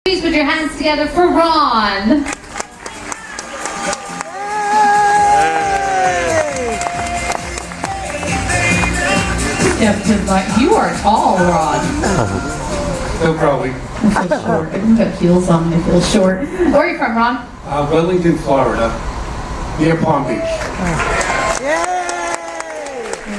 Please put your hands together for Ron. You are tall, Ron. No problem. I feel short. I can put heels on and I feel short. Where are you from, Ron? Wellington, Florida, near Palm Beach.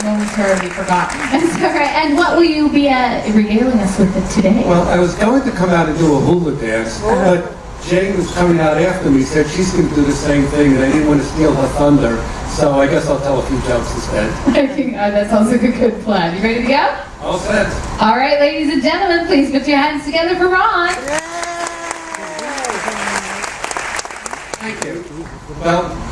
Momentarily forgot. That's all right. And what will you be regaling us with today? Well, I was going to come out and do a hula dance, but Jane was coming out after me, said she's going to do the same thing, and I didn't want to steal her thunder, so I guess I'll tell a few jokes instead. That sounds like a good plan. You ready to go? All set. All right, ladies and gentlemen, please put your hands together for Ron. Thank you. Well,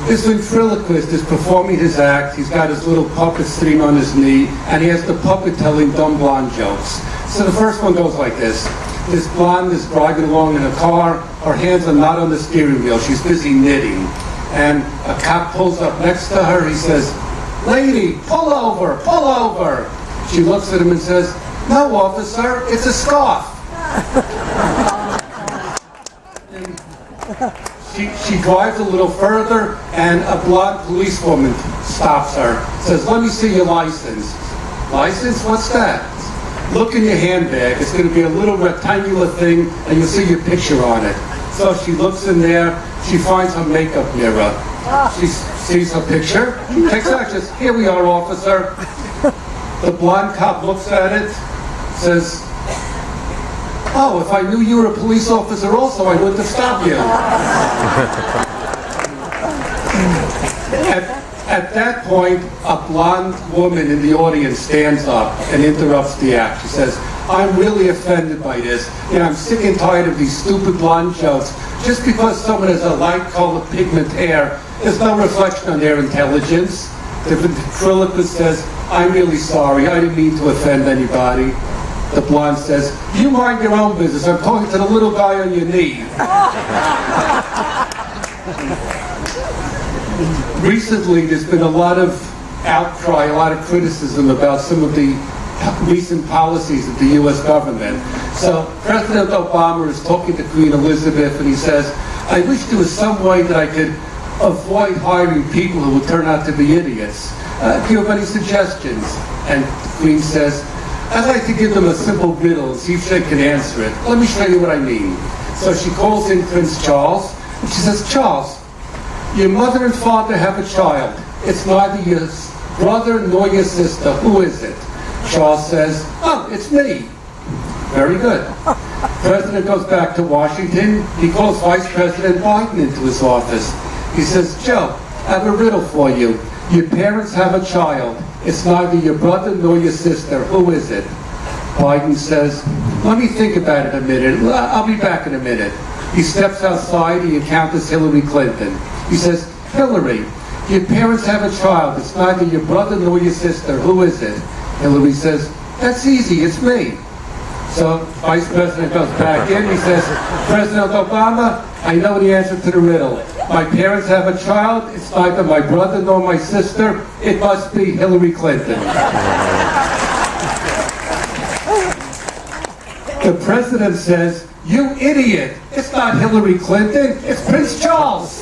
this ventriloquist is performing his act. He's got his little puppet sitting on his knee, and he has the puppet telling dumb blonde jokes. So the first one goes like this. This blonde is driving along in a car. Her hands are not on the steering wheel. She's busy knitting. And a cop pulls up next to her. He says, "Lady, pull over, pull over." She looks at him and says, "No, officer, it's a scarf." She drives a little further, and a blonde policewoman stops her. Says, "Let me see your license." "License? What's that?" "Look in your handbag. It's going to be a little rectangular thing, and you'll see your picture on it." So she looks in there. She finds her makeup mirror. She sees her picture. She takes action. "Here we are, officer." The blonde cop looks at it, says, "Oh, if I knew you were a police officer also, I wouldn't have stopped you." At that point, a blonde woman in the audience stands up and interrupts the act. She says, "I'm really offended by this. I'm sick and tired of these stupid blonde jokes. Just because someone has a light-colored pigment hair, there's no reflection on their intelligence." The ventriloquist says, "I'm really sorry. I didn't mean to offend anybody." The blonde says, "You mind your own business. I'm talking to the little guy on your knee." Recently, there's been a lot of outcry, a lot of criticism about some of the recent policies of the U.S. government. So President Obama is talking to Queen Elizabeth, and he says, "I wish there was some way that I could avoid hiring people who would turn out to be idiots. Do you have any suggestions?" And the Queen says, "I'd like to give them a simple riddle and see if they can answer it. Let me show you what I mean." So she calls in Prince Charles, and she says, "Charles, your mother and father have a child. It's neither your brother nor your sister. Who is it?" Charles says, "Oh, it's me." Very good. President goes back to Washington. He calls Vice President Biden into his office. He says, "Joe, I have a riddle for you. Your parents have a child. It's neither your brother nor your sister. Who is it?" Biden says, "Let me think about it a minute. I'll be back in a minute." He steps outside. He encounters Hillary Clinton. He says, "Hillary, your parents have a child. It's neither your brother nor your sister. Who is it?" Hillary says, "That's easy. It's me." So Vice President goes back in. He says, "President Obama, I know the answer to the riddle. My parents have a child. It's neither my brother nor my sister. It must be Hillary Clinton." The president says, "You idiot. It's not Hillary Clinton. It's Prince Charles."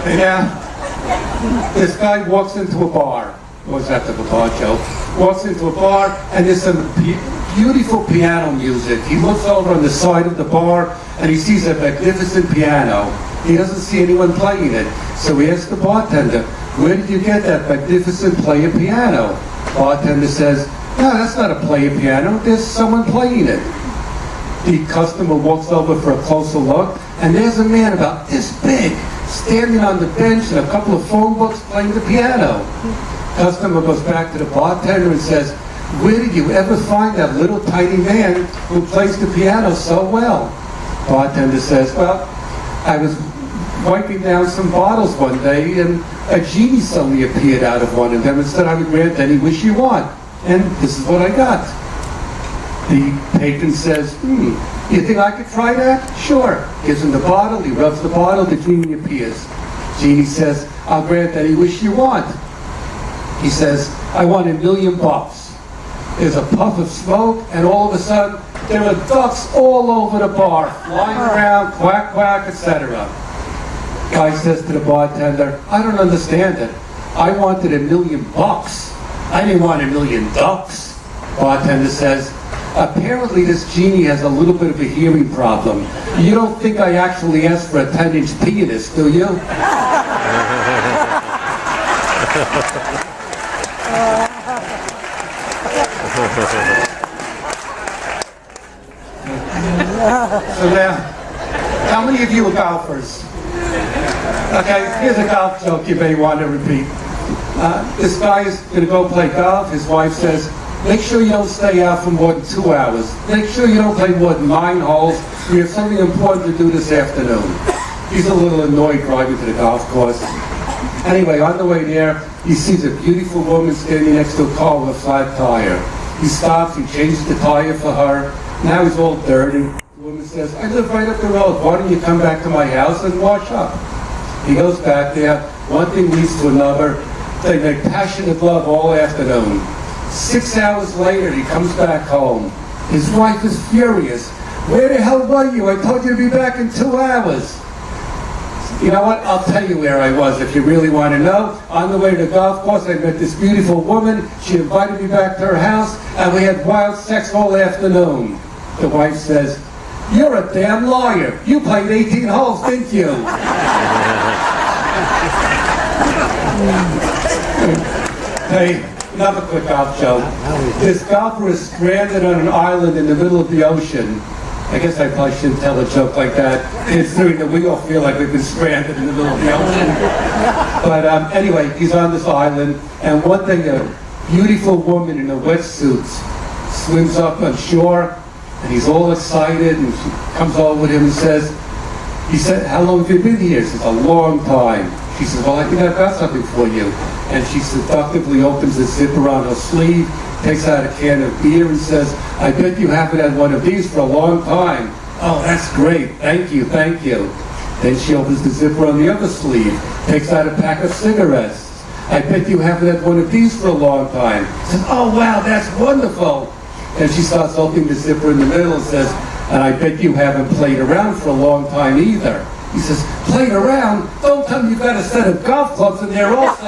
Yeah. This guy walks into a bar. Was that the bar joke? Walks into a bar, and there's some beautiful piano music. He looks over on the side of the bar, and he sees a magnificent piano. He doesn't see anyone playing it. So he asks the bartender, "Where did you get that magnificent player piano?" Bartender says, "No, that's not a player piano. There's someone playing it." The customer walks over for a closer look, and there's a man about this big, standing on the bench and a couple of phone books playing the piano. Customer goes back to the bartender and says, "Where did you ever find that little tiny man who plays the piano so well?" Bartender says, "Well, I was wiping down some bottles one day, and a genie suddenly appeared out of one of them and said I would grant any wish you want. And this is what I got." The patron says, "You think I could try that?" "Sure." Gives him the bottle. He rubs the bottle. The genie appears. Genie says, "I'll grant any wish you want." He says, I want $1 million. There's a puff of smoke, and all of a sudden, there are ducks all over the bar, flying around, quack, quack, etc. Guy says to the bartender, I don't understand it. I wanted $1 million. I didn't want $1 million ducks. Bartender says, apparently this genie has a little bit of a hearing problem. You don't think I actually asked for a 10-inch penis, do you? So now, how many of you are golfers? Okay, here's a golf joke you may want to repeat. This guy is going to go play golf. His wife says, make sure you don't stay out for more than 2 hours. Make sure you don't play more than 9 holes. We have something important to do this afternoon. He's a little annoyed driving to the golf course. Anyway, on the way there, he sees a beautiful woman standing next to a car with a flat tire. He stops, he changes the tire for her. Now he's all dirty. The woman says, I live right up the road. Why don't you come back to my house and wash up? He goes back there. One thing leads to another. They make passionate love all afternoon. 6 hours later, he comes back home. His wife is furious. Where the hell were you? I told you to be back in 2 hours. You know what? I'll tell you where I was if you really want to know. On the way to the golf course, I met this beautiful woman. She invited me back to her house, and we had wild sex all afternoon. The wife says, you're a damn liar. You played 18 holes, didn't you? Hey, another quick golf joke. This golfer is stranded on an island in the middle of the ocean. I guess I probably shouldn't tell a joke like that, considering that we all feel like we've been stranded in the middle of the ocean. But anyway, he's on this island, and one day a beautiful woman in a wetsuit swims up on shore, and he's all excited, and she comes over to him and says, he said, how long have you been here? He says, a long time. She says, well, I think I've got something for you. And she seductively opens the zipper on her sleeve, takes out a can of beer and says, I bet you haven't had one of these for a long time. Oh, that's great. Thank you, thank you. Then she opens the zipper on the other sleeve, takes out a pack of cigarettes. I bet you haven't had one of these for a long time. Says, oh, wow, that's wonderful. And she starts opening the zipper in the middle and says, and I bet you haven't played around for a long time either. He says, played around? Don't tell me you've got a set of golf clubs in there also.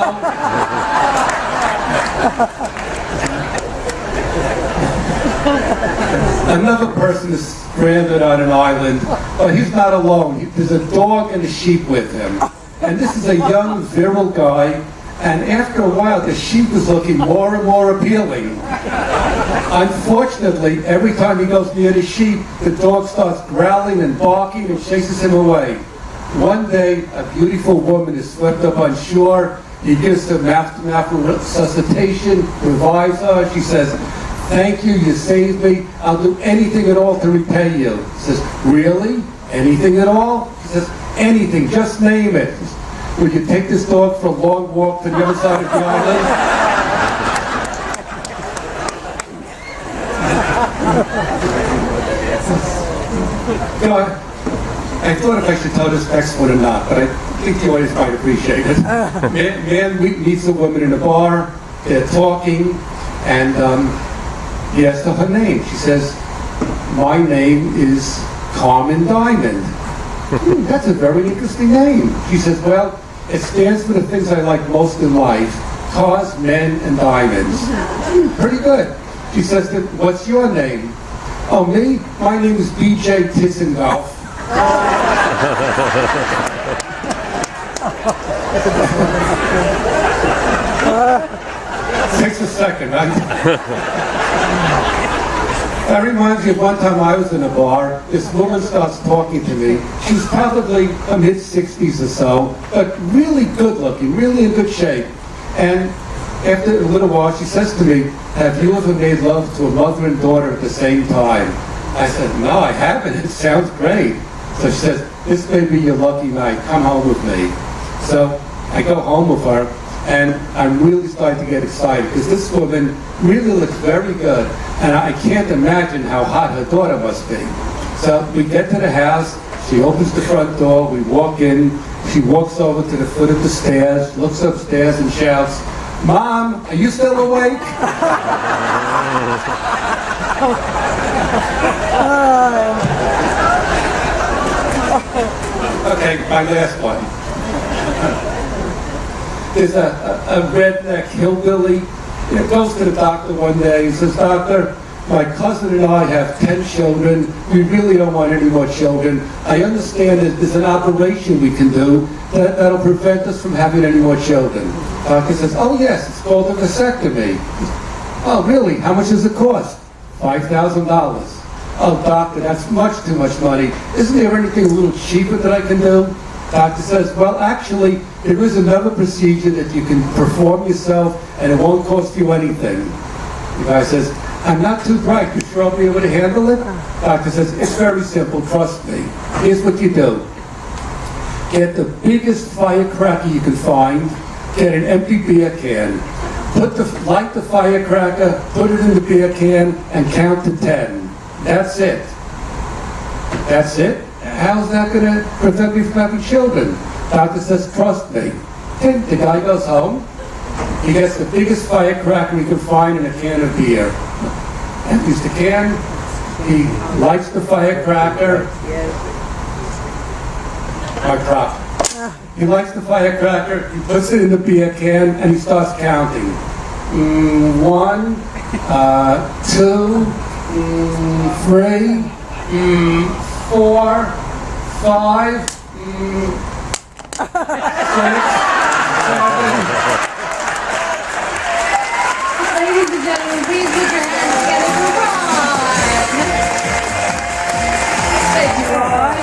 Another person is stranded on an island, but he's not alone. There's a dog and a sheep with him. And this is a young, virile guy, and after a while, the sheep is looking more and more appealing. Unfortunately, every time he goes near the sheep, the dog starts growling and barking and chases him away. One day, a beautiful woman is swept up on shore. He gives her mouth-to-mouth resuscitation, revives her. She says, thank you, you saved me. I'll do anything at all to repay you. He says, really? Anything at all? She says, anything, just name it. Says, would you take this dog for a long walk to the other side of the island? You know, I thought if I should tell this next one or not, but I think the audience might appreciate it. Man meets a woman in a bar, they're talking, and he asks her her name. She says, my name is Carmen Diamond. That's a very interesting name. She says, well, it stands for the things I like most in life, cars, men, and diamonds. Pretty good. She says, what's your name? Oh, me? My name is B.J. Tissendorf. Takes a second, right? That reminds me of one time I was in a bar. This woman starts talking to me. She's probably mid-60s or so, but really good looking, really in good shape. And after a little while, she says to me, have you ever made love to a mother and daughter at the same time? I said, no, I haven't. It sounds great. So she says, this may be your lucky night. Come home with me. So I go home with her, and I'm really starting to get excited because this woman really looks very good, and I can't imagine how hot her daughter must be. So we get to the house, she opens the front door, we walk in, she walks over to the foot of the stairs, looks upstairs and shouts, Mom, are you still awake? Okay, my last one. There's a redneck hillbilly. He goes to the doctor one day. He says, "Doctor, my cousin and I have 10 children. We really don't want any more children. I understand that there's an operation we can do that'll prevent us from having any more children." Doctor says, "Oh yes, it's called a vasectomy." "Oh really? How much does it cost?" $5,000. "Oh doctor, that's much too much money. Isn't there anything a little cheaper that I can do?" Doctor says, "Well actually, there is another procedure that you can perform yourself and it won't cost you anything." The guy says, "I'm not too bright. You sure I'll be able to handle it?" Doctor says, "It's very simple, trust me. Here's what you do. Get the biggest firecracker you can find, get an empty beer can, light the firecracker, put it in the beer can, and count to 10. That's it." "That's it? How's that going to prevent me from having children?" Doctor says, "Trust me." The guy goes home. He gets the biggest firecracker he can find in a can of beer. Empties the can. He lights the firecracker. My prop. He lights the firecracker. He puts it in the beer can and he starts counting. 1, 2, 3, 4, 5, 6, 7. Ladies and gentlemen, please put your hands together for Ron. Thank you, Ron.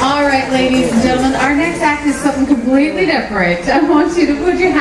All right, ladies and gentlemen, our next act is something completely different. I want you to put your hands